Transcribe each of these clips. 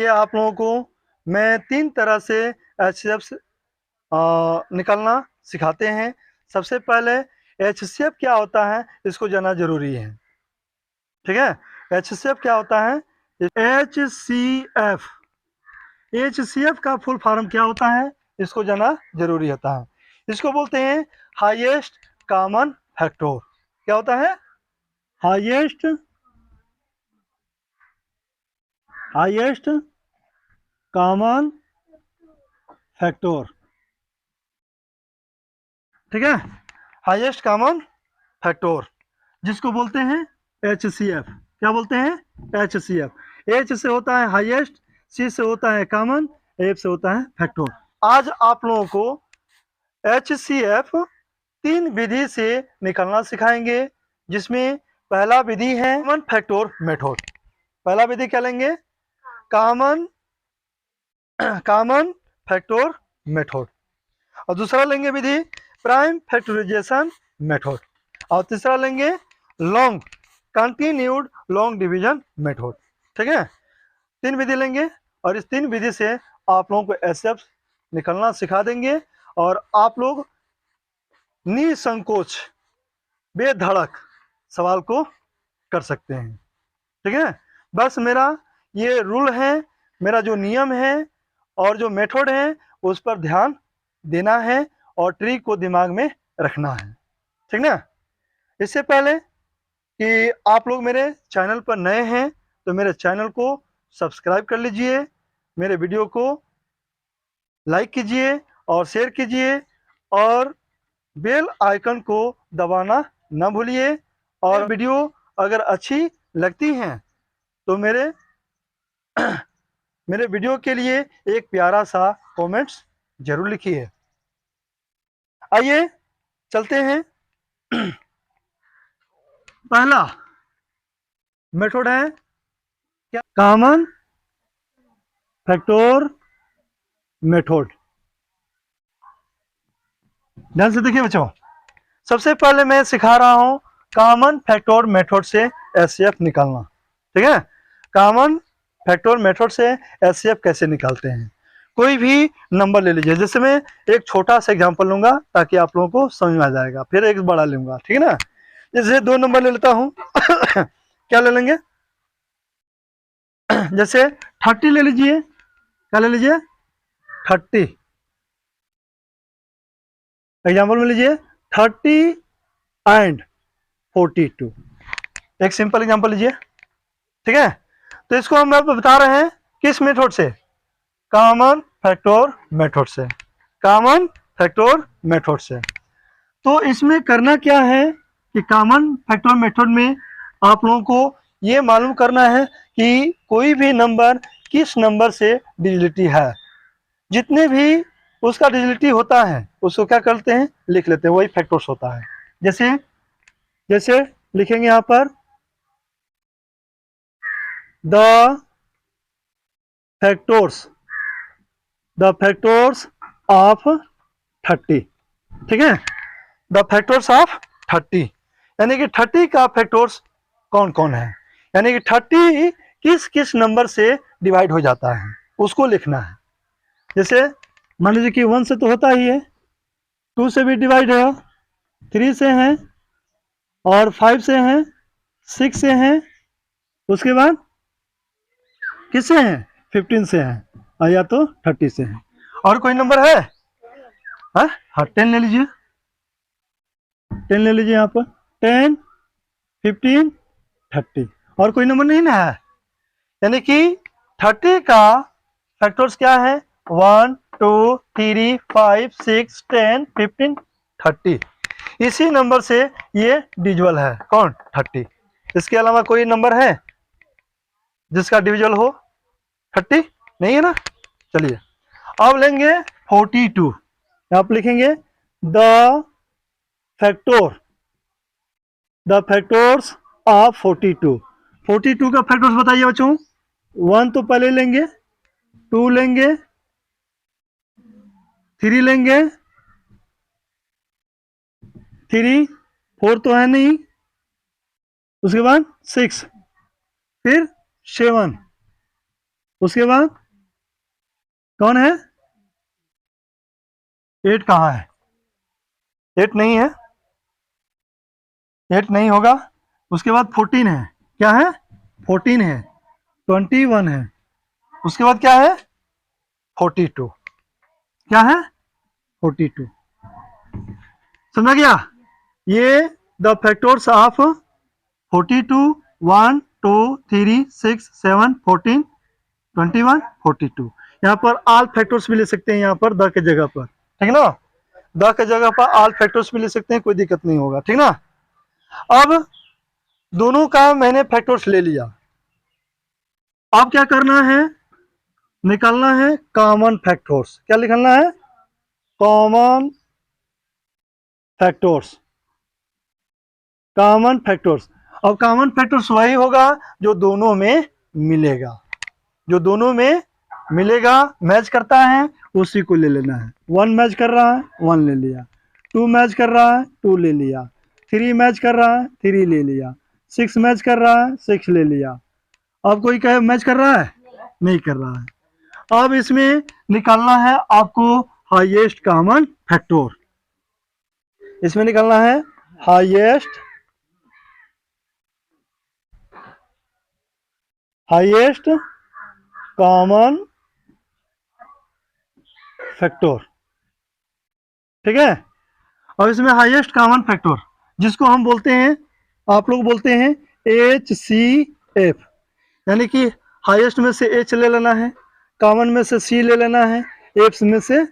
ये आप लोगों को मैं 3 तरह से एचसीएफ निकालना सिखाते हैं। सबसे पहले एचसीएफ क्या होता है इसको जानना जरूरी है। ठीक है, एचसीएफ क्या होता है? एचसीएफ एचसीएफ का फुल फॉर्म क्या होता है इसको जानना जरूरी होता है। इसको बोलते हैं हाईएस्ट कॉमन फैक्टर। क्या होता है? Highest common factor. ठीक है, हाईएस्ट कॉमन फैक्टर जिसको बोलते हैं एचसीएफ। क्या बोलते हैं? एचसीएफ। एच से होता है हाईएस्ट, सी से होता है कॉमन, एफ से होता है फैक्टर। आज आप लोगों को एचसीएफ 3 विधि से निकालना सिखाएंगे, जिसमें पहला विधि है कॉमन फैक्टर मेथड। पहला विधि क्या लेंगे? Common factor method. और दूसरा लेंगे विधि प्राइम फैक्टराइजेशन मेथड। और तीसरा लेंगे long continued long division method. ठीक है, 3 विधि लेंगे और इस 3 विधि से आप लोगों को एचसीएफ निकलना सिखा देंगे और आप लोग निसंकोच बेधड़क सवाल को कर सकते हैं। ठीक है, बस मेरा ये रूल है, मेरा जो नियम है और जो मेथड है उस पर ध्यान देना है और ट्रिक को दिमाग में रखना है। ठीक ना? इससे पहले कि आप लोग मेरे चैनल पर नए हैं तो मेरे चैनल को सब्सक्राइब कर लीजिए, मेरे वीडियो को लाइक कीजिए और शेयर कीजिए और बेल आइकन को दबाना न भूलिए। और वीडियो अगर अच्छी लगती हैं तो मेरे वीडियो के लिए एक प्यारा सा कमेंट्स जरूर लिखिए। आइए चलते हैं। पहला मेथड है क्या? Common factor method. ध्यान से देखिए बच्चों, सबसे पहले मैं सिखा रहा हूं कॉमन फैक्टर मेथड से एचसीएफ निकालना। ठीक है, कॉमन फैक्टर मेथड से एचसीएफ कैसे निकालते हैं। कोई भी नंबर ले लीजिए, जैसे मैं एक छोटा सा एग्जांपल लूंगा ताकि आप लोगों को समझ में आ जाएगा, फिर एक बड़ा लूंगा। ठीक है ना? जैसे 2 नंबर ले लेता हूं क्या ले लेंगे? जैसे 30 ले लीजिए। क्या ले लीजिए? 30। एग्जाम्पल में लीजिए 30 एंड 42। एक सिंपल एग्जाम्पल लीजिए। ठीक है, तो इसको हम आप बता रहे हैं किस मेथड से? कॉमन फैक्टर मेथड से। कॉमन फैक्टर मेथड से। तो इसमें करना क्या है कि कॉमन फैक्टर मेथड में आप लोगों को ये मालूम करना है कि कोई भी नंबर किस नंबर से डिजिटली है। जितने भी उसका डिजिटली होता है उसको क्या करते हैं? लिख लेते हैं, वही फैक्टर्स होता है। जैसे जैसे लिखेंगे यहां पर द फैक्टर्स ऑफ 30। ठीक है, द फैक्टर्स ऑफ 30 यानी कि 30 का फैक्टर्स कौन कौन है, यानी कि 30 किस किस नंबर से डिवाइड हो जाता है उसको लिखना है। जैसे मान लीजिए कि 1 से तो होता ही है, 2 से भी डिवाइड है, 3 से है और 5 से है, 6 से है, उसके बाद किससे हैं? 15 से हैं और या तो 30 से हैं। और कोई नंबर है? हाँ, 10 ले लीजिए। 10 ले लीजिए यहाँ पर, 10, 15, 30। और कोई नंबर नहीं ना है, यानी कि 30 का फैक्टर्स क्या है? 1, 2, 3, 5, 6, 10, 15, 30। इसी नंबर से ये डिविजिबल है। कौन? 30। इसके अलावा कोई नंबर है जिसका डिविजिबल हो 30? नहीं है ना? चलिए अब लेंगे 42। आप लिखेंगे द फैक्टर्स ऑफ 42। 42 का फैक्टर्स बताइए बच्चों। 1 तो पहले लेंगे, 2 लेंगे, 3 लेंगे, 3, 4 तो है नहीं, उसके बाद 6, फिर 7, उसके बाद कौन है? 8 कहाँ है? 8 नहीं है, 8 नहीं होगा। उसके बाद 14 है, क्या है? 14 है। 21 है, उसके बाद क्या है? 42, क्या है? 42। समझ गया? ये द फैक्टर्स ऑफ 42, 1, 2, 3, 6, 7, 14, 21, 42। यहाँ पर ऑल फैक्टर्स भी ले सकते हैं, यहाँ पर द के जगह पर, ठीक है ना? द के जगह पर ऑल फैक्टर्स भी ले सकते हैं, कोई दिक्कत नहीं होगा, ठीक ना? अब दोनों का मैंने फैक्टर्स ले लिया। अब क्या करना है? निकालना है कॉमन फैक्टर्स। क्या निकालना है? Common factors, common factors. अब कॉमन फैक्टर्स वही होगा जो दोनों में मिलेगा, जो दोनों में मिलेगा, मैच करता है, उसी को ले लेना है। 1 मैच कर रहा है, 1 ले लिया। 2 मैच कर रहा है, 2 ले लिया। 3 मैच कर रहा है, 3 ले लिया। 6 मैच कर रहा है, 6 ले लिया। अब कोई कहे मैच कर रहा है? नहीं कर रहा है। अब इसमें निकालना है आपको हाईएस्ट कॉमन फैक्टर। इसमें निकालना है हाईएस्ट कॉमन फैक्टर, ठीक है? और इसमें हाईएस्ट कॉमन फैक्टर जिसको हम बोलते हैं, आप लोग बोलते हैं HCF, यानी कि हाईएस्ट में से H ले लेना है, कॉमन में से C ले लेना है, एफ में से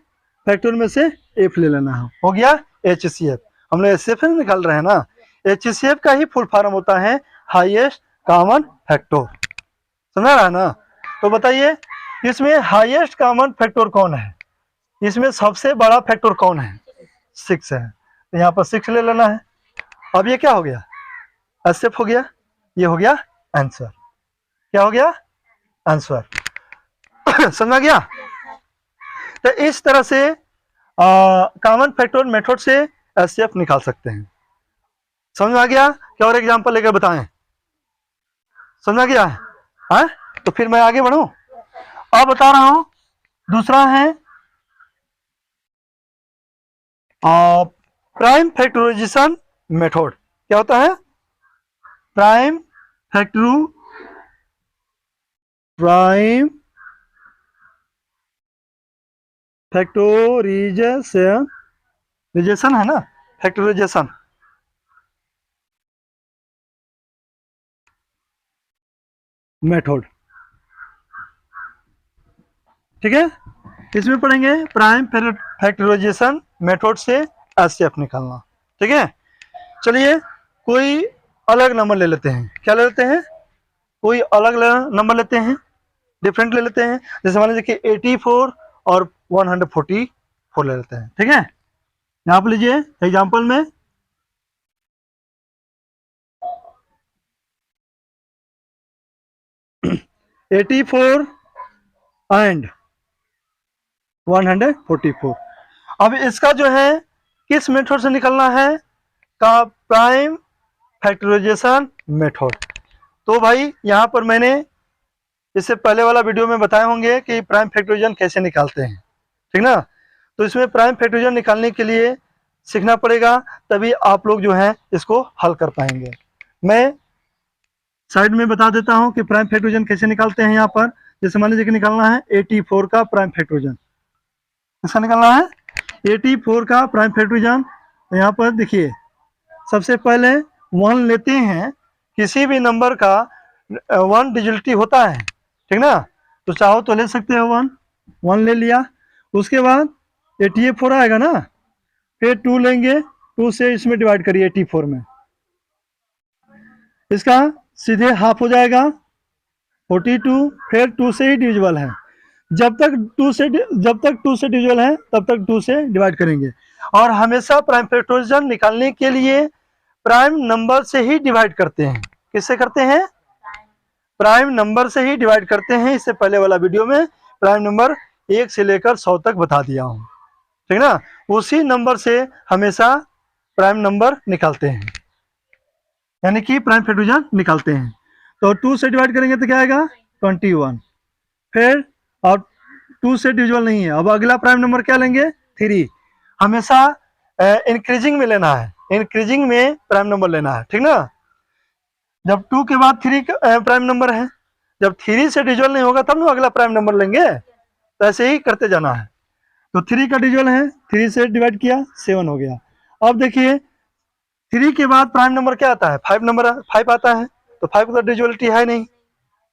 फैक्टर में से F ले लेना है। हो गया HCF। हम लोग HCF निकाल रहे हैं ना, HCF का ही फुल फॉर्म होता है हाईएस्ट कॉमन फैक्टर। समझ रहा है ना? तो बताइए इसमें हाईएस्ट कॉमन फैक्टर कौन है? इसमें सबसे बड़ा फैक्टर कौन है? 6 है, तो यहाँ पर 6 ले लेना है। अब ये क्या हो गया? HCF हो गया, ये हो गया आंसर। क्या हो गया? आंसर। समझ गया? तो इस तरह से कॉमन फैक्टर मेथड से HCF निकाल सकते हैं। समझ आ गया? क्या और एग्जांपल लेकर बताएं? समझ आ गया? हाँ, तो फिर मैं आगे बढ़ूं। अब बता रहा हूं, दूसरा है प्राइम फैक्टराइजेशन मेथड। क्या होता है? प्राइम फैक्टराइजेशन है ना, फैक्टराइजेशन मेथड, ठीक है? इसमें पढ़ेंगे प्राइम फैक्टराइजेशन मेथड से HCF निकालना, ठीक है? चलिए कोई अलग नंबर ले लेते हैं। क्या ले लेते हैं? कोई अलग नंबर लेते हैं, डिफरेंट ले लेते हैं। जैसे मान लीजिए कि 84 और 144 ले लेते हैं, ठीक है? यहाँ पर लीजिए एग्जाम्पल में 84 एंड 144। अब इसका जो है किस मेथड से निकलना है? का प्राइम फैक्टराइजेशन मेथड। तो भाई यहाँ पर मैंने इससे पहले वाला वीडियो में बताए होंगे कि प्राइम फैक्टराइजेशन कैसे निकालते हैं, ठीक ना? तो इसमें प्राइम फैक्टराइजेशन निकालने के लिए सीखना पड़ेगा, तभी आप लोग जो है इसको हल कर पाएंगे। मैं साइड में बता देता हूं कि प्राइम फैक्टराइजेशन कैसे निकालते हैं। यहाँ पर जैसे मान लीजिए कि निकालना है 84 का प्राइम फैक्टराइजेशन। किसका निकालना है? 84 का प्राइम फैक्टराइजेशन। यहाँ पर देखिए सबसे पहले 1 लेते हैं। किसी भी नंबर का 1 डिजिटली होता है, ठीक ना? तो चाहो तो ले सकते हो 1 ले लिया। उसके बाद 84 आएगा ना, फिर 2 लेंगे, 2 से इसमें डिवाइड करिए 84 में, इसका सीधे हाफ हो जाएगा 42। फिर 2 से ही डिविजिबल है, जब तक 2 से डिविजिबल है तब तक 2 से डिवाइड करेंगे। और हमेशा प्राइम फैक्टराइजेशन निकालने के लिए प्राइम नंबर से ही डिवाइड करते हैं। किससे करते हैं? प्राइम नंबर से ही डिवाइड करते हैं। इससे पहले वाला वीडियो में प्राइम नंबर 1 से लेकर 100 तक बता दिया हूं, ठीक ना? उसी नंबर से हमेशा प्राइम नंबर निकालते हैं, यानी कि प्राइम फैक्टराइजेशन निकालते हैं। तो 2 से डिवाइड करेंगे तो क्या आएगा? 21। फिर अब 2 से डिविजिबल नहीं है। अब अगला प्राइम नंबर क्या लेंगे? 3। हमेशा इंक्रीजिंग में लेना है, इंक्रीजिंग में प्राइम नंबर लेना है, ठीक ना। जब 2 के बाद 3 प्राइम नंबर है, जब 3 से डिविजिबल नहीं होगा तब ना अगला प्राइम नंबर लेंगे, तो ऐसे ही करते जाना है। तो 3 का डिविजिबल है, 3 से डिवाइड किया 7 हो गया। अब देखिए 3 के बाद प्राइम नंबर क्या आता है? 5 नंबर 5 आता है, तो 5 का डिविजिबिलिटी है नहीं,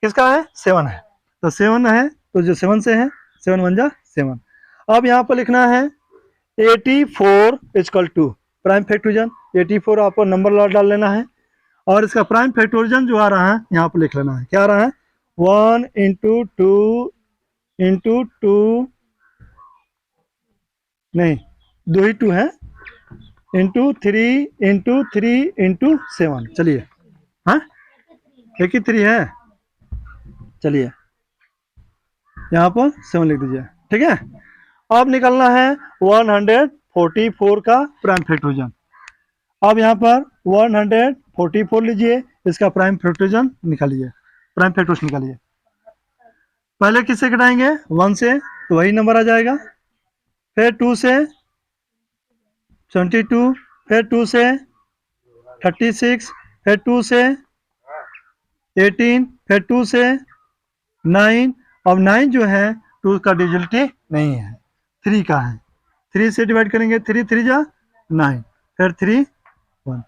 किसका है? 7 है, तो 7 है, तो जो 7 से है 7 1 जा 7। अब यहाँ पर लिखना है 84 इक्वल टू प्राइम फैक्टोरियल। 84 आपको नंबर डाल लेना है और इसका प्राइम फैक्टोरियल जो आ रहा है यहाँ पर लिख लेना है। क्या आ रहा है? 1 इंटू टू इंटू टू, नहीं 2 ही 2 है, इंटू 3 इंटू 7। चलिए, हाँ एक ही 3 है, चलिए यहाँ पर 7 लिख दीजिए, ठीक है। अब निकलना है 144 का प्राइम फैक्टोरियल। अब यहाँ पर 144 लीजिए, इसका प्राइम फैक्टोरियल निकालिए, प्राइम फैक्टर्स निकालिए। पहले किससे घटाएंगे? 1 से, तो वही नंबर आ जाएगा। फिर 2 से 72, फिर 2 से 36, फिर 2 से 18, फिर 2 से 9। अब 9 जो है 2 का डिजिबिलिटी नहीं है, 3 का है। 3 से डिवाइड करेंगे, 3 3 जा 9, फिर 3 1।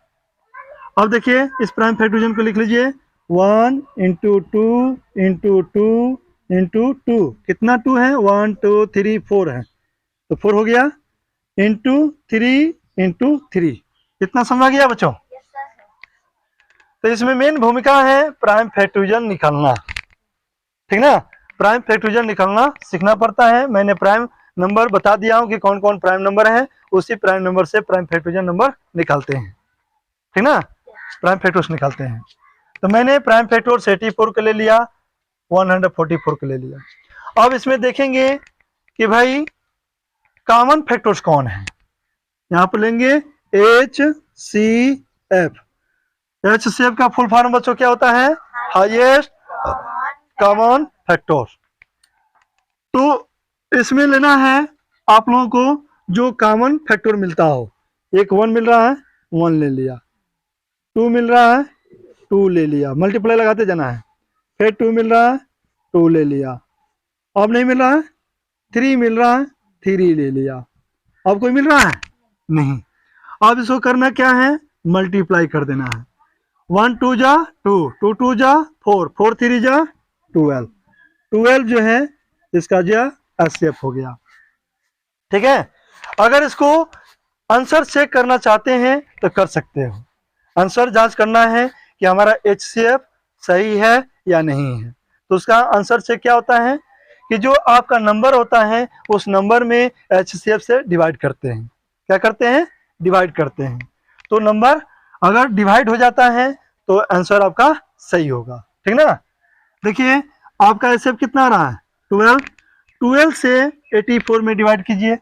अब देखिए इस प्राइम फैक्टोरियल को लिख लीजिए, 1 into two into two into two, कितना 2 है? 1 2 3 4 है, तो 4 हो गया, इंटू 3 इंटू 3। कितना समझ गया बच्चों? तो इसमें मेन भूमिका है प्राइम फैक्टोरियल निकालना, ठीक ना। प्राइम फैक्टोरियल निकालना सीखना पड़ता है। मैंने प्राइम नंबर बता दिया हूं कि कौन कौन प्राइम नंबर है, उसी प्राइम नंबर से प्राइम फैक्टोरियल नंबर निकालते हैं, ठीक ना। प्राइम फैक्टर्स निकालते हैं। तो मैंने प्राइम फैक्टर्स 84 के ले लिया, 144 के ले लिया। अब इसमें देखेंगे कि भाई कॉमन फैक्टर्स कौन है। यहाँ पर लेंगे HCF। HCF का फुल फॉर्म बच्चों क्या होता है? Highest common factor. तो इसमें लेना है आप लोगों को जो कॉमन फैक्टर मिलता हो। एक 1 मिल रहा है, 1 ले लिया, 2 मिल रहा है, 2 ले लिया, मल्टीप्लाई लगाते जाना है। फिर 2 मिल रहा है, 2 ले लिया। अब नहीं मिल रहा है, 3 मिल रहा है, 3 ले लिया। अब कोई मिल रहा है? नहीं। अब इसको करना क्या है? मल्टीप्लाई कर देना है। 1 2 जा 2, 2 2 जा 4, 4 3 जा 12। 12 जो है इसका जो HCF हो गया, ठीक है। अगर इसको आंसर चेक करना चाहते हैं तो कर सकते हो। आंसर जांच करना है कि हमारा HCF सही है या नहीं है। तो उसका आंसर चेक क्या होता है कि जो आपका नंबर होता है उस नंबर में HCF से डिवाइड करते हैं। क्या करते हैं? डिवाइड करते हैं। तो नंबर अगर डिवाइड हो जाता है तो आंसर आपका सही होगा, ठीक ना। देखिए आपका HCF कितना आ रहा है? 12। 12 से 84 में डिवाइड कीजिए।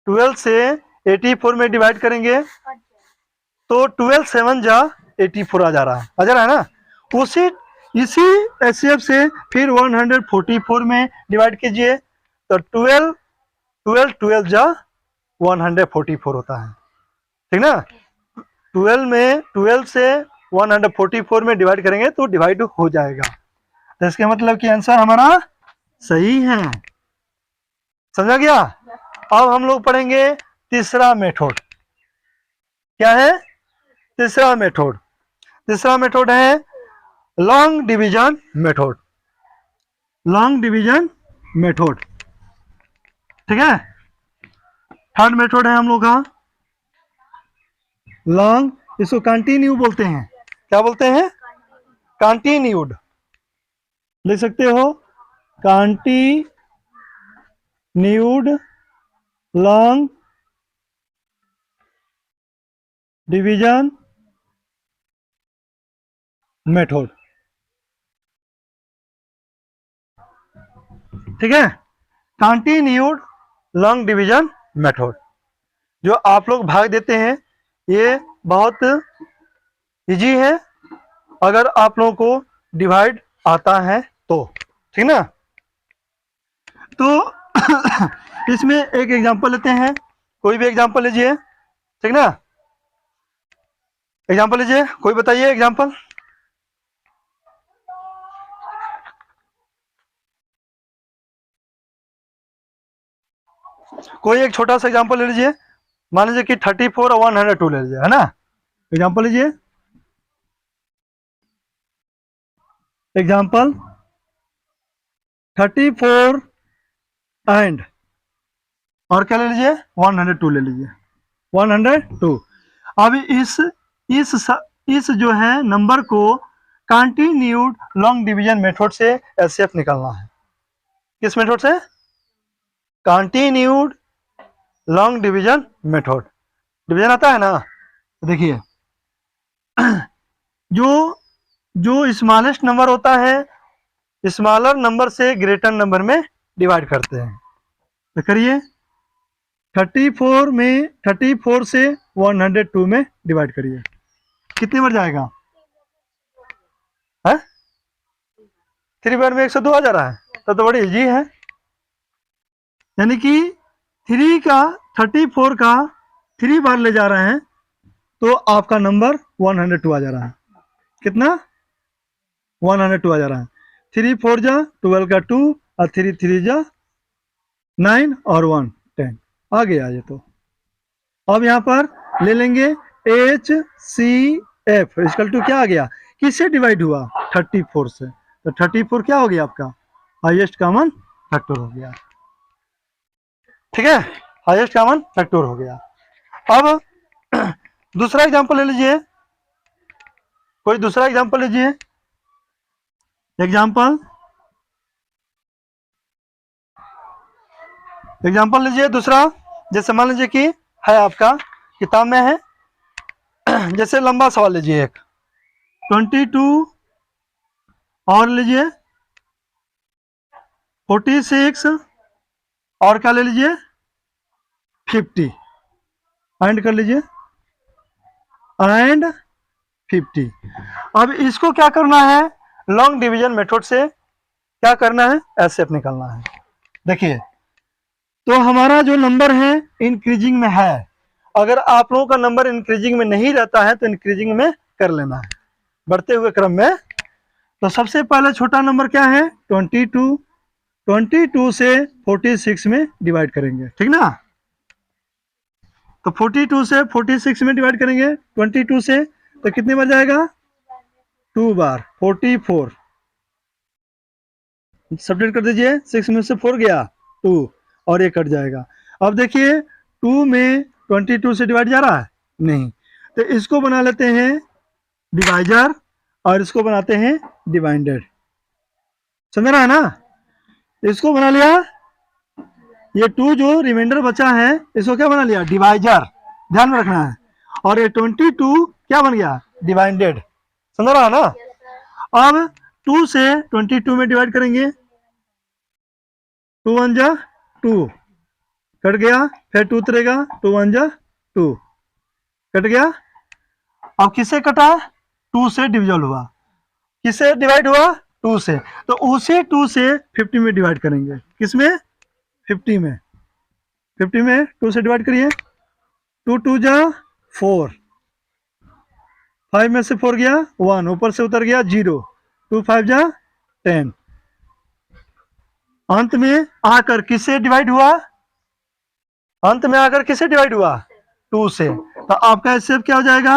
12 से 84 में डिवाइड करेंगे तो 12 7 जा 84 आ जा रहा है, आ जा रहा है ना। इसी HCF से फिर 144 में डिवाइड कीजिए तो 12 12 12 जा 144 होता है, ठीक ना। 12 से 144 में डिवाइड करेंगे तो डिवाइड हो जाएगा। तो इसका मतलब कि आंसर हमारा सही है, समझा गया। अब हम लोग पढ़ेंगे तीसरा मेथड। क्या है? तीसरा मेथड। तीसरा मेथड है long division method. Long division method, ठीक है। थर्ड मेथड है हम लोग का लॉन्ग, इसको कंटिन्यू बोलते हैं। क्या बोलते हैं? कंटिन्यूड लिख सकते हो, कंटिन्यूड लॉन्ग डिवीजन मेथड, ठीक है। कंटिन्यूड लॉन्ग डिवीजन मेथड जो आप लोग भाग देते हैं, ये बहुत इजी है अगर आप लोगों को डिवाइड आता है तो। ठीक ना। तो इसमें एक एग्जांपल लेते हैं, कोई भी एग्जांपल लीजिए, ठीक ना। एग्जांपल लीजिए, कोई बताइए एग्जांपल। कोई एक छोटा सा एग्जांपल ले लीजिए, मान लीजिए कि 34 और 102 ले लीजिए, है ना। एग्जांपल लीजिए, एग्जांपल 34 एंड और क्या ले लीजिए, 102 ले लीजिए, 102। अब इस जो है नंबर को कंटिन्यूड लॉन्ग डिवीजन मेथड से एचसीएफ निकालना है। किस मेथड से? Continued long division method. Division आता है ना, देखिए जो जो स्मॉलेस्ट नंबर होता है स्मॉलर नंबर से ग्रेटर नंबर में डिवाइड करते हैं। तो करिए, 34 से 102 में डिवाइड करिए, कितनी बार जाएगा? है 3 बार में 102 आ जा रहा है, तो बड़ी इजी है। यानी कि 34 का 3 बार ले जा रहे हैं तो आपका नंबर 102 आ जा रहा है। कितना? 102 आ जा रहा है। 3 4 जा 12 का 2 और 3 3 जा 9 और 1 10 आ गया ये। तो अब यहाँ पर ले लेंगे H C F equal to क्या आ गया, किससे डिवाइड हुआ? 34 से। तो 34 क्या हो गया आपका? हाईएस्ट कॉमन फैक्टर हो गया। ठीक है, हाईएस्ट कॉमन फैक्टर हो गया। अब दूसरा एग्जांपल ले लीजिए, कोई दूसरा एग्जांपल लीजिए। एग्जांपल लीजिए दूसरा। जैसे मान लीजिए कि है आपका किताब में है, जैसे लंबा सवाल लीजिए एक 22 और लीजिए 46 और क्या ले लीजिए 50 एंड कर लीजिए एंड 50। अब इसको क्या करना है, लॉन्ग डिवीजन मेथड से क्या करना है, एचसीएफ निकालना है। देखिए, तो हमारा जो नंबर है इंक्रीजिंग में है, अगर आप लोगों का नंबर इंक्रीजिंग में नहीं रहता है तो इंक्रीजिंग में कर लेना है, बढ़ते हुए क्रम में। तो सबसे पहले छोटा नंबर क्या है 22, 22 से 46 में डिवाइड करेंगे, ठीक ना। तो 42 से 46 में डिवाइड करेंगे, 22 से तो कितनी बार जाएगा? 2 बार। 44 सब्ट्रैक्ट कर दीजिए, 6 में से 4 गया 2 और ये कट जाएगा। अब देखिए 2 में 22 से डिवाइड जा रहा है नहीं, तो इसको बना लेते हैं डिवाइजर और इसको बनाते हैं डिवाइडेड। समझ रहा है ना, इसको बना लिया, ये 2 जो रिमाइंडर बचा है इसको क्या बना लिया, डिवाइजर, ध्यान में रखना है। और ये 22 क्या बन गया, डिवाइडेड। समझ रहा है ना। अब 2 से 22 में डिवाइड करेंगे, 2 1 जा 2 कट गया, फिर 2 उतरेगा, 2 1 जा 2 कट गया। अब किससे कटा? 2 से डिविजल हुआ, किससे डिवाइड हुआ? 2 से। तो उसे 2 से 50 में डिवाइड करेंगे, किसमें? 50 में। 50 में 2 से डिवाइड करिए, 2 2 जा 4, 5 में से 4 गया 1, ऊपर से उतर गया 0, 2 5 जा 10। अंत में आकर किससे डिवाइड हुआ? अंत में आकर किससे डिवाइड हुआ? 2 से। तो आपका एचसीएफ क्या हो जाएगा?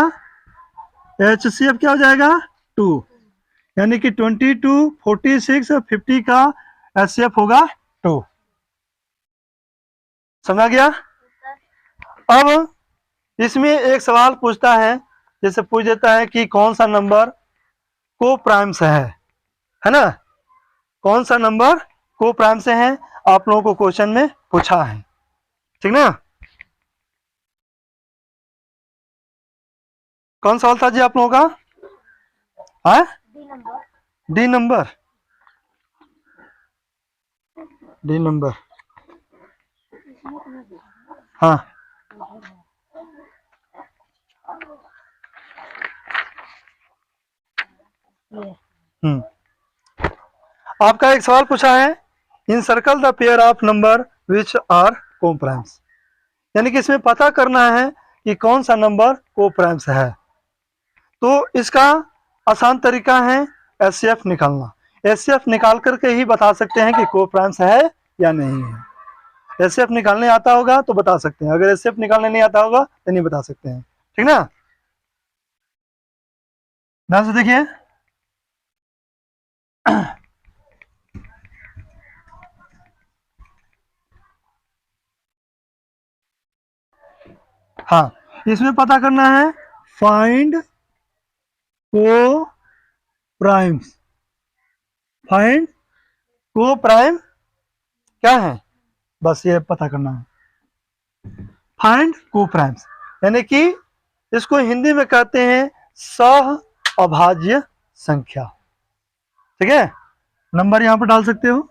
एचसीएफ क्या हो जाएगा? 2। यानी कि 22, 46 और 50 का एचसीएफ होगा 2। समझा गया। अब इसमें एक सवाल पूछता है, जैसे पूछ देता है कि कौन सा नंबर को प्राइम से है ना, कौन सा नंबर को प्राइम से है, आप लोगों को क्वेश्चन में पूछा है, ठीक ना। कौन सवाल था जी आप लोगों का? है डी नंबर, डी नंबर, हाँ। आपका एक सवाल पूछा है, encircle the pair of number which are coprimes, यानी कि इसमें पता करना है कि कौन सा नंबर को-प्राइम्स है। तो इसका आसान तरीका है एचसीएफ निकालना। एचसीएफ निकाल करके ही बता सकते हैं कि को-प्राइम्स है या नहीं है। एचसीएफ निकालने आता होगा तो बता सकते हैं, अगर एचसीएफ निकालने नहीं आता होगा तो नहीं बता सकते हैं, ठीक ना। ध्यान से देखिए, हाँ, इसमें पता करना है फाइंड को प्राइम्स। फाइंड को प्राइम क्या है, बस ये पता करना है। फाइंड को प्राइम्स यानी कि इसको हिंदी में कहते हैं सह अभाज्य संख्या, ठीक है। नंबर यहां पर डाल सकते हो।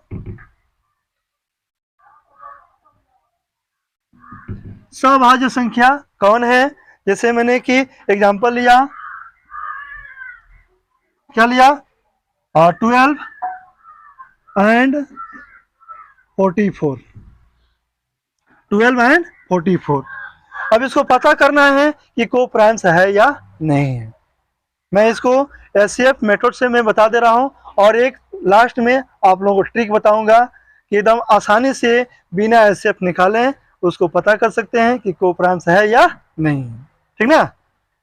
सभाज्य संख्या कौन है, जैसे मैंने कि एग्जांपल लिया, क्या लिया, 12 एंड 44, 12 एंड 44। अब इसको पता करना है कि को प्राइम्स है या नहीं है। मैं इसको एचसीएफ मेथड से मैं बता दे रहा हूं, और एक लास्ट में आप लोगों को ट्रिक बताऊंगा कि एकदम आसानी से बिना एचसीएफ निकालें उसको पता कर सकते हैं कि को प्राइम्स है या नहीं है, ठीक ना।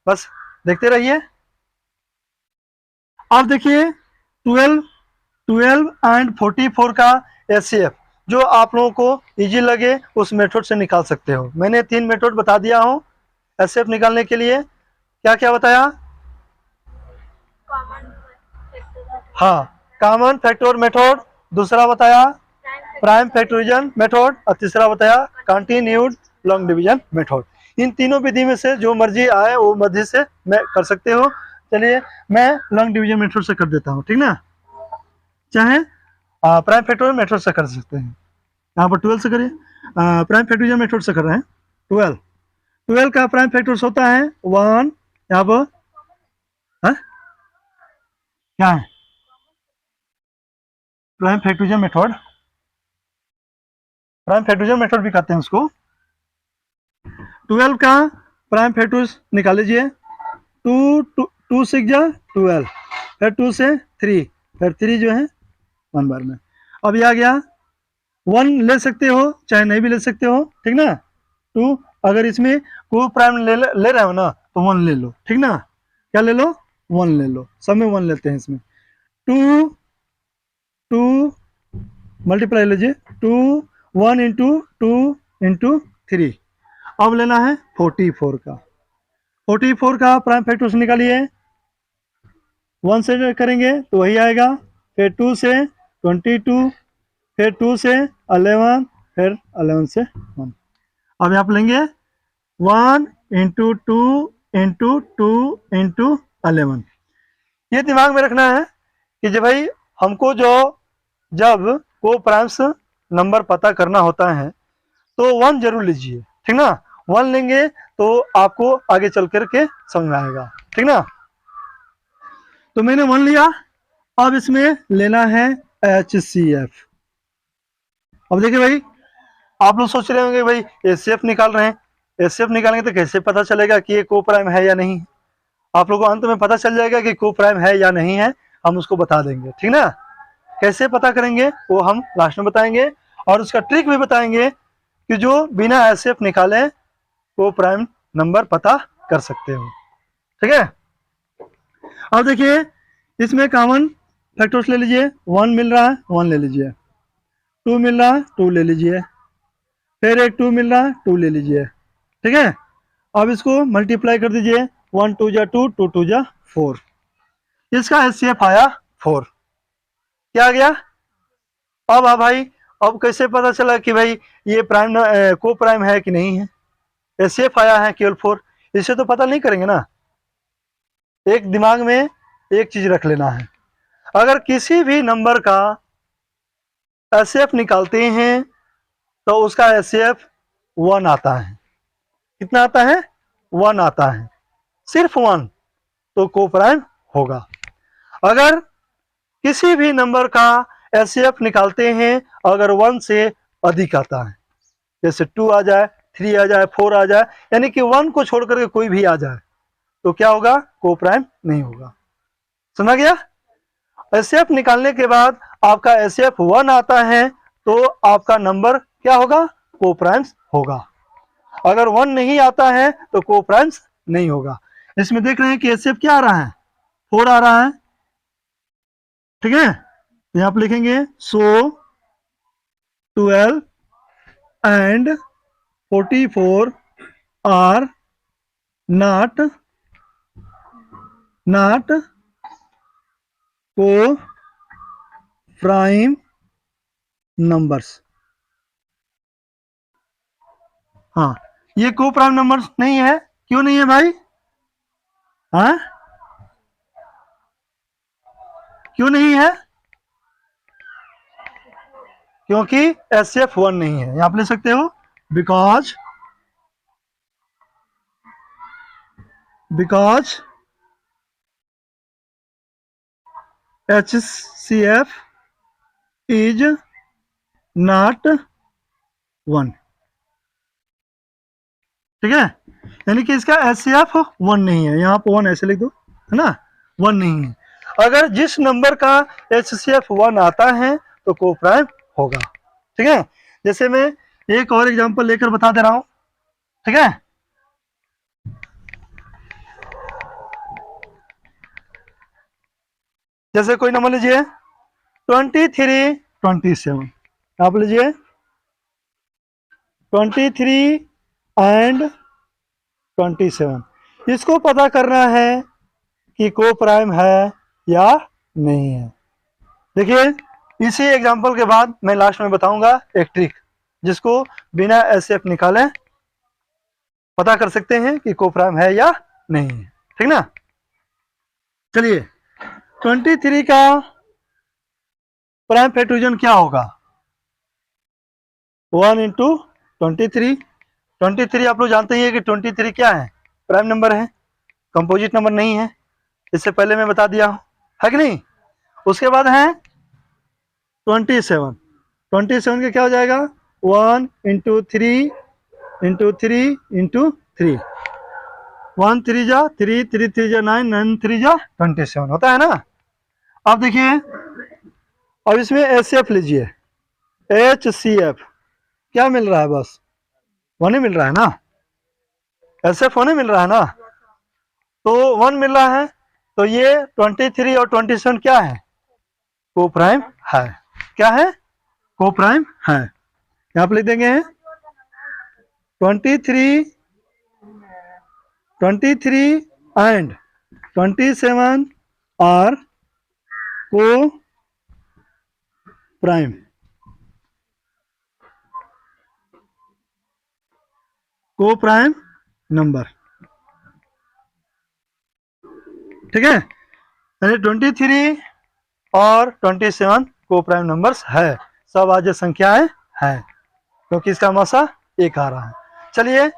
बस देखते रहिए। अब देखिए 12 एंड 44 का एचसीएफ जो आप लोगों को इजी लगे उस मेथड से निकाल सकते हो। मैंने 3 मेथड बता दिया हूं एचसीएफ निकालने के लिए। क्या क्या बताया, हाँ, कॉमन फैक्टर मेथड, दूसरा बताया प्राइम फैक्टोरियल मेथड, और तीसरा बताया कंटिन्यूड लॉन्ग डिवीजन मेथड। इन तीनों विधि में से जो मर्जी आए वो मर्जी से मैं कर सकते हो। चलिए मैं लॉन्ग डिवीजन मेथड से कर देता हूँ, ठीक ना। चाहे प्राइम फैक्टोरियल मेथड से कर सकते हैं। यहाँ पर 12 से करिए, प्राइम फैक्टोरियल मेथड से कर रहे हैं। 12 का प्राइम फैक्टर्स होता है 1, यहाँ पर क्या है prime factorial method, prime factorial method भी कहते हैं उसको। 12 का प्राइम फैक्टर्स निकाल लीजिए, 2 6 जा 12, फिर 2 से 3, फिर 3 जो है 1 बार में। अब ये आ गया 1 ले सकते हो चाहे नहीं भी ले सकते हो, ठीक ना। 2 अगर इसमें को प्राइम ले रहे हो ना तो 1 ले लो, ठीक ना। क्या ले लो, 1 ले लो, सब में 1 लेते हैं इसमें। 2 मल्टीप्लाई लीजिए, 2 1 इंटू 2 इंटू 3। अब लेना है 44 का, 44 का प्राइम फैक्टर्स निकालिए, 1 से करेंगे तो वही आएगा, फिर 2 से 22, फिर 2 से 11, फिर 11 से 1। अब यहाँ पर लेंगे 1 इंटू 2 इंटू 2 इंटू 11। ये दिमाग में रखना है कि जब भाई हमको जब को प्राइम्स नंबर पता करना होता है तो 1 जरूर लीजिए, ठीक ना। 1 लेंगे तो आपको आगे चल करके समझ में आएगा, ठीक ना। तो मैंने 1 लिया, अब इसमें लेना है एचसीएफ। अब देखिए भाई, आप लोग सोच रहे होंगे भाई एचसीएफ निकाल रहे हैं, एचसीएफ निकालेंगे तो कैसे पता चलेगा कि ये को प्राइम है या नहीं। आप लोगों को अंत में पता चल जाएगा कि को प्राइम है या नहीं है, हम उसको बता देंगे, ठीक ना। कैसे पता करेंगे वो हम लास्ट में बताएंगे, और उसका ट्रिक भी बताएंगे कि जो बिना एचसीएफ निकाले को प्राइम नंबर पता कर सकते हो, ठीक है। अब देखिए इसमें कॉमन फैक्टर्स ले लीजिए, 1 मिल रहा है 1 ले लीजिए, 2 मिल रहा है 2 ले लीजिए, फिर एक 2 मिल रहा है 2 ले लीजिए, ठीक है। अब इसको मल्टीप्लाई कर दीजिए, 1 2 जा 2, 2 2 जा 4। इसका एचसीएफ आया 4। क्या आ गया, अब भाई अब कैसे पता चला कि भाई ये प्राइम को प्राइम है कि नहीं है। एचसीएफ आया है केवल 4, इससे तो पता नहीं करेंगे ना। एक दिमाग में एक चीज रख लेना है, अगर किसी भी नंबर का एचसीएफ निकालते हैं तो उसका एचसीएफ 1 आता है। कितना आता है, 1 आता है, सिर्फ 1, तो को प्राइम होगा। अगर किसी भी नंबर का एचसीएफ निकालते हैं अगर 1 से अधिक आता है, जैसे 2 आ जाए, 3 आ जाए, 4 आ जाए, यानी कि 1 को छोड़ करके कोई भी आ जाए तो क्या होगा, कोप्राइम नहीं होगा। समझा गया? एचसीएफ निकालने के बाद आपका एचसीएफ 1 आता है तो आपका नंबर क्या होगा, कोप्राइम्स होगा। अगर 1 नहीं आता है तो कोप्राइम्स नहीं होगा। इसमें देख रहे हैं कि एचसीएफ क्या आ रहा है, 4 आ रहा है, ठीक है। यहां पर लिखेंगे सो 12 एंड 44 आर नॉट को प्राइम नंबर्स। हाँ, ये को प्राइम नंबर्स नहीं है। क्यों नहीं है भाई? हाँ, क्यों नहीं है? क्योंकि एचसीएफ 1 नहीं है। यहां आप ले सकते हो बिकॉज HCF इज नॉट 1, ठीक है। यानी कि इसका HCF 1 नहीं है। यहाँ पर 1 ऐसे लिख दो, है ना, 1 नहीं है। अगर जिस नंबर का HCF 1 आता है तो कोप्राइम होगा, ठीक है। जैसे मैं एक और एग्जांपल लेकर बता दे रहा हूं, ठीक है। जैसे कोई नंबर लीजिए 23 27, आप लीजिए 23 एंड 27। इसको पता करना है कि कोप्राइम है या नहीं है। देखिए, इसी एग्जांपल के बाद मैं लास्ट में बताऊंगा एक ट्रिक जिसको बिना एचसीएफ निकाले पता कर सकते हैं कि कोप्राइम है या नहीं है, ठीक ना। चलिए, 23 का प्राइम फैक्टोरियल क्या होगा, 1 इंटू 23। 23 आप लोग जानते ही है कि 23 क्या है, प्राइम नंबर है, कंपोजिट नंबर नहीं है। इससे पहले मैं बता दिया हूं, है कि नहीं। उसके बाद है 27। 27 का क्या हो जाएगा, 1 इंटू 3 इंटू 3 इंटू 3, 1 3 जा 3, 3 3 जा 9, 9 3 जा 27 होता है ना। अब देखिए, अब इसमें एचसीएफ लीजिए, HCF क्या मिल रहा है, बस 1 ही मिल रहा है ना, एचसीएफ 1 ही मिल रहा है ना, तो 1 मिल रहा है। तो ये 23 और 27 क्या है, कोप्राइम है। क्या है, कोप्राइम है। यहाँ पे लिख देंगे 23 एंड 27 आर को प्राइम। को प्राइम नंबर, ठीक है। यानी 23 और 27 को प्राइम नंबर्स है, सब आज संख्याएं हैं, क्योंकि इसका मसा 1 आ रहा है। चलिए,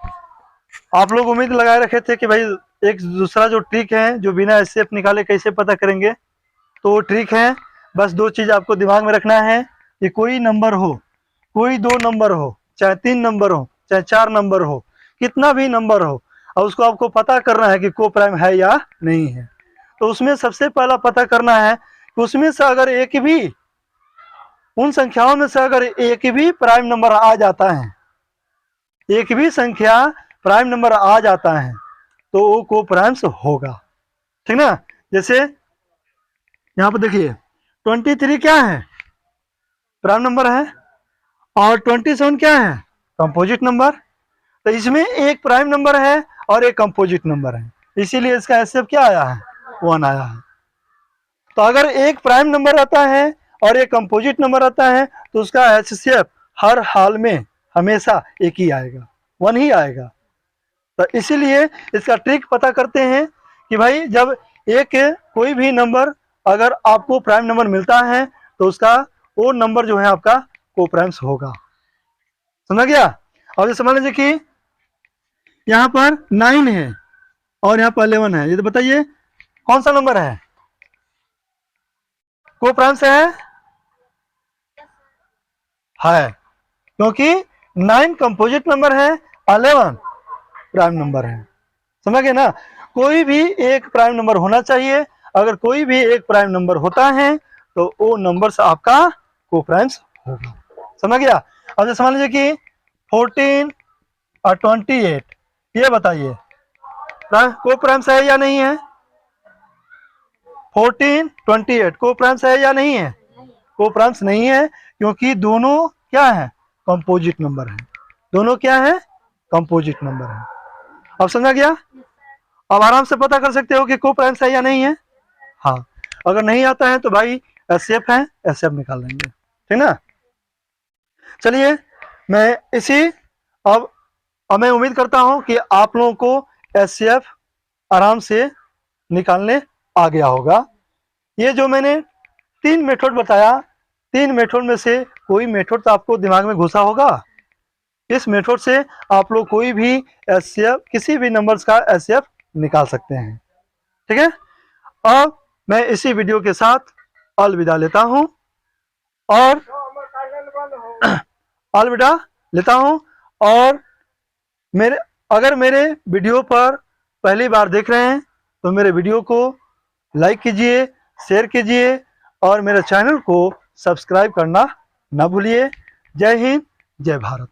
आप लोग उम्मीद लगाए रखे थे कि भाई एक दूसरा जो ट्रिक है जो बिना एचसीएफ निकाले कैसे पता करेंगे, तो वो ट्रिक है। बस 2 चीज आपको दिमाग में रखना है कि कोई नंबर हो, कोई 2 नंबर हो, चाहे 3 नंबर हो, चाहे 4 नंबर हो, कितना भी नंबर हो, और उसको आपको पता करना है कि को प्राइम है या नहीं है। तो उसमें सबसे पहला पता करना है कि उसमें से अगर एक भी, उन संख्याओं में से अगर एक भी प्राइम नंबर आ जाता है, एक भी संख्या प्राइम नंबर आ जाता है तो वो को प्राइम्स होगा, ठीक ना। जैसे यहां पर देखिए 23 क्या है, प्राइम नंबर है, और 27 क्या है, कंपोजिट नंबर। तो इसमें एक प्राइम नंबर है और एक कंपोजिट नंबर है, इसीलिए इसका एचसीएफ क्या आया है, 1 आया है। तो अगर एक प्राइम नंबर आता है और एक कंपोजिट नंबर आता है तो उसका एचसीएफ हर हाल में हमेशा एक ही आएगा, 1 ही आएगा। तो इसीलिए इसका ट्रिक पता करते हैं कि भाई जब एक कोई भी नंबर अगर आपको प्राइम नंबर मिलता है तो उसका वो नंबर जो है आपका को प्राइम्स होगा। समझ गया। अब जैसे मान लीजिए कि यहाँ पर 9 है और यहाँ पर 11 है, ये तो बताइए कौन सा नंबर है, को प्राइम्स है, है, क्योंकि 9 कंपोजिट नंबर है, 11 प्राइम नंबर है। समझ गए ना? कोई भी एक प्राइम नंबर होना चाहिए। अगर कोई भी एक प्राइम नंबर होता है तो वो नंबर से आपका कोप्राइम्स होगा। समझ गया? अब जैसे मान लीजिए कि 14 और 28, ये बताइए कोप्राइम्स है या नहीं है? 14, 28 कोप्राइम्स है या नहीं है? कोप्राइम्स नहीं है, क्योंकि दोनों क्या है? कंपोजिट नंबर है। दोनों क्या है? कंपोजिट नंबर है। अब समझा गया? अब आराम से पता कर सकते हो कि कोप्राइम्स है या नहीं है। हाँ, अगर नहीं आता है तो भाई एचसीएफ है, एचसीएफ निकाल लेंगे, ठीक ना? चलिए, मैं इसी अब मैं उम्मीद करता हूं कि आप लोगों को एचसीएफ आराम से निकालने आ गया होगा। ये जो मैंने 3 मेथड बताया, 3 मेथड में से कोई मेथड तो आपको दिमाग में घुसा होगा। इस मेथड से आप लोग कोई भी एचसीएफ, किसी भी नंबर्स का एचसीएफ निकाल सकते हैं, ठीक है? अब मैं इसी वीडियो के साथ अलविदा लेता हूं और अलविदा लेता हूं। और अगर मेरे वीडियो पर पहली बार देख रहे हैं तो मेरे वीडियो को लाइक कीजिए, शेयर कीजिए और मेरे चैनल को सब्सक्राइब करना ना भूलिए। जय हिंद, जय भारत।